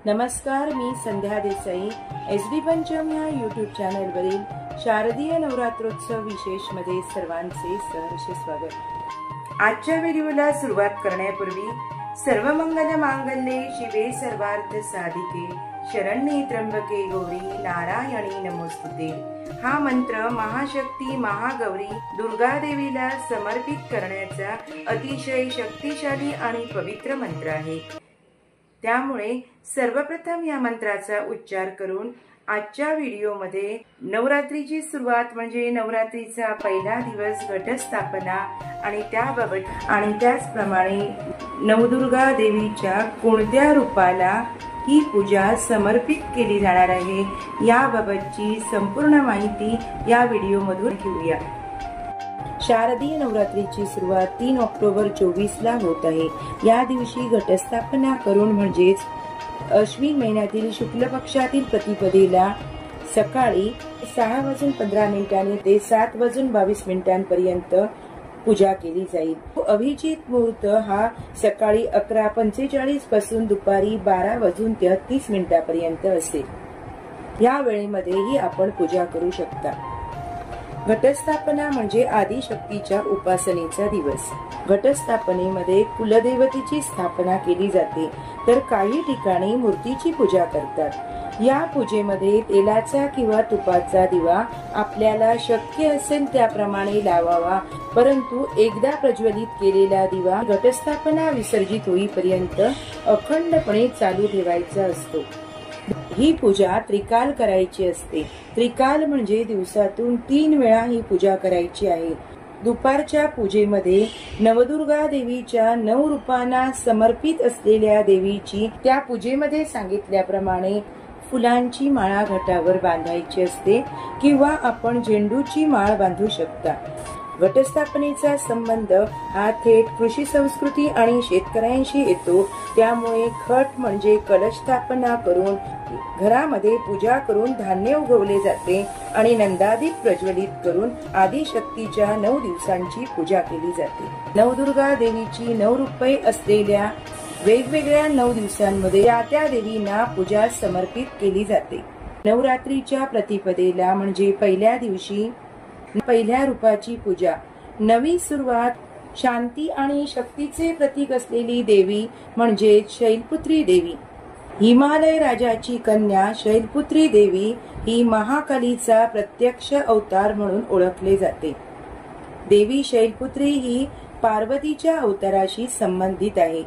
नमस्कार, मी संध्या देसाई. SD पंचम या YouTube चॅनलवरील शारदीय नवरात्रोत्सव विशेष मध्ये सर्वांचे सहर्ष स्वागत. आजच्या व्हिडिओला सुरुवात करण्यापूर्वी सर्व मंगल मांगल्ये शिवे सर्वार्थ साधिके शरण्ये त्र्यंबके गौरी नारायणी नमोस्तुते हा मंत्र महाशक्ती महागौरी दुर्गा देवीला समर्पित करण्याचा अतिशय शक्तिशाली आणि पवित्र मंत्र आहे. त्यामुळे सर्वप्रथम या मंत्राचा उच्चार करून आजच्या व्हिडिओमध्ये नवरात्रीची सुरुवात म्हणजे नवरात्रीचा पहिला दिवस घटस्थापना आणि त्याबाबत आणि त्याचप्रमाणे नवदुर्गा देवीच्या कोणत्या रूपाला ही पूजा समर्पित केली जाणार आहे याबाबतची संपूर्ण माहिती या व्हिडिओमधून घेऊया. शारदीय नवरात्रीची सुरुवात 3 ऑक्टोबर 24 ला होत आहे. या दिवशी घटस्थापना करून म्हणजेच अश्विन महिन्यातील शुक्ल पक्षातील प्रतिपदेला सकाळी 6:15 ते 7:22 पूजा केली जाईल. अभिजित मुहूर्त हा सकाळी 11:45 पासून दुपारी 12:33 असेल. या वेळेमध्येही आपण पूजा करू शकता. घटस्थापना म्हणजे आदिशक्तीच्या उपासनेचा दिवस. घटस्थापनेमध्ये कुलदेवतेची स्थापना केली जाते, तर काही ठिकाणी मूर्तीची पूजा करतात. या पूजेमध्ये तेलाचा किंवा तुपाचा दिवा आपल्याला शक्य असेल त्याप्रमाणे लावावा, परंतु एकदा प्रज्वलित केलेला दिवा घटस्थापना विसर्जित होईपर्यंत अखंडपणे चालू ठेवायचा असतो. ही पूजा त्रिकाल करायची असते. त्रिकाल म्हणजे दिवसातून 3 वेळा ही पूजा करायची आहे. दुपारच्या पूजेमध्ये नवदुर्गा देवीच्या 9 रूपांना समर्पित असलेल्या देवीची त्या पूजेमध्ये सांगितल्याप्रमाणे फुलांची माळा घटावर बांधायची असते किंवा आपण झेंडूची माळ बांधू शकता. घटस्थापनेचा संबंध हा थेट कृषी संस्कृती आणि शेतकऱ्यांशी येतो. त्यामुळे घट म्हणजे कलश स्थापना करून घरामध्ये पूजा करून धान्य उगवले जाते आणि नंदादीप प्रज्वलित करून आदिशक्तीच्या 9 दिवसांची पूजा केली जाते. नवदुर्गा देवीची 9 रूपे असलेल्या वेगवेगळ्या 9 दिवसांमध्ये त्या देवींना पूजा समर्पित केली जाते. नवरात्रीच्या प्रतिपदेला म्हणजे पहिल्या दिवशी पहिल्या रूपाची पूजा, नवी सुरुवात, शांती आणि शक्तीचे प्रतीक असलेली देवी म्हणजे शैलपुत्री देवी. हिमालय राजाची कन्या शैलपुत्री देवी ही महाकालीचा प्रत्यक्ष अवतार म्हणून ओळखले जाते. देवी शैलपुत्री ही पार्वतीच्या अवताराशी संबंधित आहे.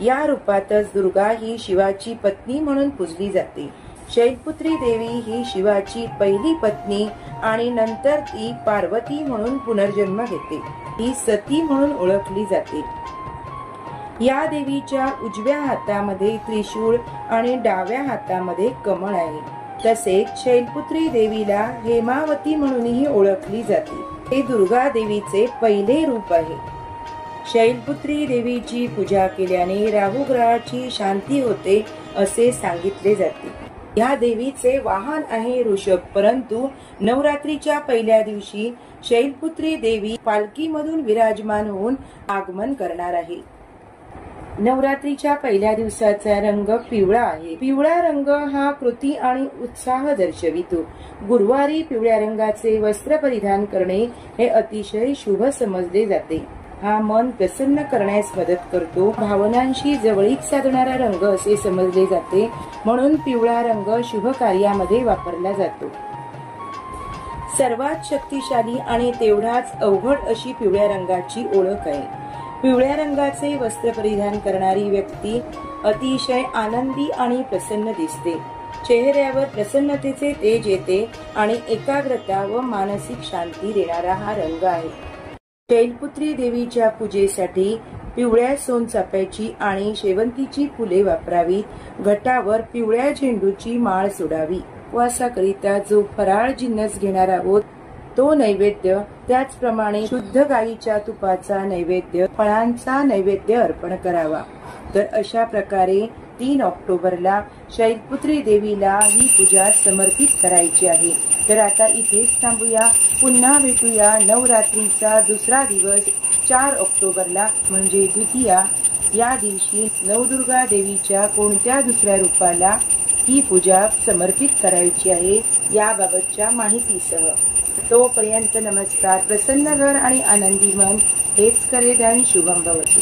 या रूपातच दुर्गा ही शिवाची पत्नी म्हणून पूजली जाते. शैलपुत्री देवी ही शिवाची पहिली पत्नी आणि नंतर ती पार्वती म्हणून पुनर्जन्म घेते. ही सती म्हणून ओळखली जाते. या देवीच्या उजव्या हातामध्ये त्रिशूळ आणि डाव्या हातामध्ये कमळ आहे. तसेच शैलपुत्री देवीला हेमावती म्हणूनही ओळखली जाते. हे दुर्गा देवीचे पहिले रूप आहे. शैलपुत्री देवीची पूजा केल्याने राहू ग्रहाची शांती होते असे सांगितले जाते. या देवीचे वाहन आहे ऋषभ, परंतु नवरात्रीच्या पहिल्या दिवशी शैलपुत्री देवी पालखीमधून विराजमान होऊन आगमन करणार आहे. नवरात्रीच्या पहिल्या दिवसाचा रंग पिवळा आहे. पिवळा रंग हा कृती आणि उत्साह दर्शवितो. गुरुवारी पिवळ्या रंगाचे वस्त्र परिधान करणे हे अतिशय शुभ समजले जाते. हा मन प्रसन्न करण्यास मदत करतो. भावनांशी जवळीक साधणारा रंग असे समजले जाते, म्हणून पिवळा रंग शुभ कार्यामध्ये वापरला जातो. सर्वात शक्तिशाली आणि तेवढाच अवघड अशी पिवळ्या रंगाची ओळख आहे. पिवळ्या रंगाचे वस्त्र परिधान करणारी व्यक्ती अतिशय आनंदी आणि प्रसन्न दिसते. चेहऱ्यावर प्रसन्नतेचे तेज येते आणि एकाग्रता व मानसिक शांती देणारा हा रंग आहे. शैलपुत्री देवीच्या पूजेसाठी पिवळ्या सोनचाफ्याची आणि शेवंतीची फुले वापरावीत. घटावर पिवळ्या झेंडूची माळ सोडावी. उपवासाकरिता जो फराळ जिन्नस घेणार आहोत तो नैवेद्य, त्याचप्रमाणे शुद्ध गाईच्या तुपाचा नैवेद्य, फळांचा नैवेद्य अर्पण करावा. तर अशा प्रकारे 3 ऑक्टोबरला शैलपुत्री देवीला ही पूजा समर्पित करायची आहे. तर आता इथेच थांबूया. पुन्हा भेटूया नवरात्रीचा दुसरा दिवस 4 ऑक्टोबरला म्हणजे द्वितीया. या दिवशी नवदुर्गा देवीच्या कोणत्या दुसऱ्या रूपाला ही पूजा समर्पित करायची आहे याबाबतच्या माहितीसह. तोपर्यंत नमस्कार. प्रसन्न घर आणि आनंदी मन हेच करे ध्यान. शुभम भवतु.